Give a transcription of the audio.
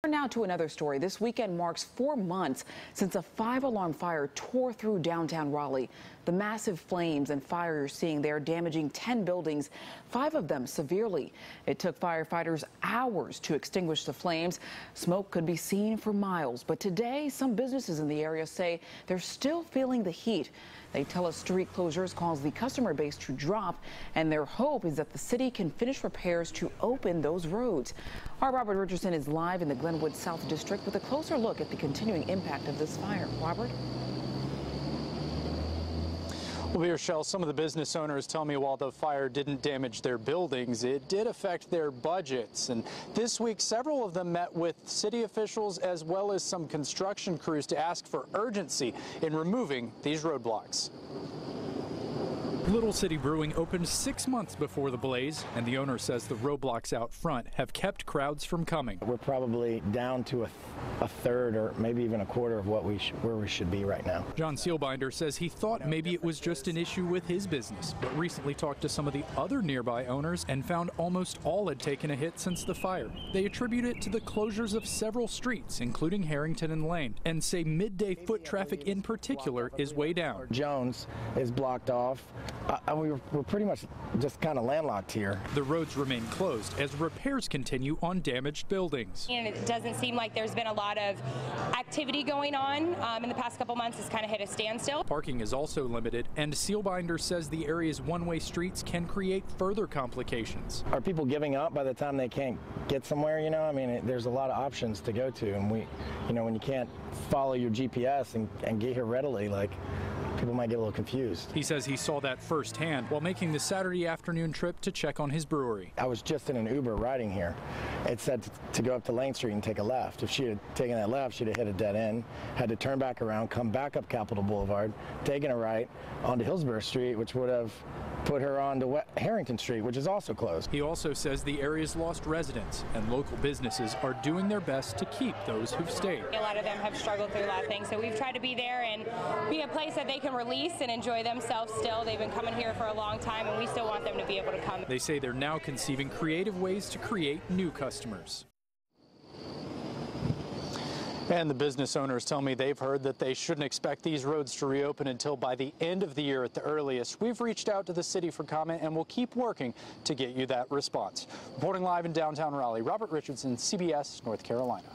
Now to another story. This weekend marks 4 months since a 5-alarm fire tore through downtown Raleigh. The massive flames and fire you're seeing there damaging 10 buildings, 5 of them severely. It took firefighters hours to extinguish the flames. Smoke could be seen for miles, but today some businesses in the area say they're still feeling the heat. They tell us street closures caused the customer base to drop, and their hope is that the city can finish repairs to open those roads. Our Robert Richardson is live in the Glenwood South District with a closer look at the continuing impact of this fire. Robert? Well, Michelle, some of the business owners tell me while the fire didn't damage their buildings, it did affect their budgets. And this week, several of them met with city officials as well as some construction crews to ask for urgency in removing these roadblocks. Little City Brewing opened 6 months before the blaze, and the owner says the roadblocks out front have kept crowds from coming. We're probably down to a third or maybe even a quarter of where we should be right now. John Seelbinder says he thought maybe it was just an issue with his business, but recently talked to some of the other nearby owners and found almost all had taken a hit since the fire. They attribute it to the closures of several streets, including Harrington and Lane, and say midday foot traffic in particular is way down. Jones is blocked off. We're pretty much just kind of landlocked here. The roads remain closed as repairs continue on damaged buildings. And it doesn't seem like there's been a lot of activity going on in the past couple months. It's kind of hit a standstill. Parking is also limited, and Seelbinder says the area's one-way streets can create further complications. Are people giving up by the time they can't get somewhere? You know, I mean, there's a lot of options to go to, and when you can't follow your GPS and get here readily, like, people might get a little confused. He says he saw that firsthand while making the Saturday afternoon trip to check on his brewery. I was just in an Uber riding here. It said to go up to Lane Street and take a left. If she had taken that left, she'd have hit a dead end, had to turn back around, come back up Capitol Boulevard, taken a right onto Hillsborough Street, which would have put her onto Harrington Street, which is also closed. He also says the area's lost residents, and local businesses are doing their best to keep those who've stayed. A lot of them have struggled through a lot of things, so we've tried to be there and be a place that they can release and enjoy themselves still. They've been coming here for a long time, and we still want them to be able to come. They say they're now conceiving creative ways to create new customers. And the business owners tell me they've heard that they shouldn't expect these roads to reopen until by the end of the year at the earliest. We've reached out to the city for comment, and we'll keep working to get you that response. Reporting live in downtown Raleigh, Robert Richardson, CBS, North Carolina.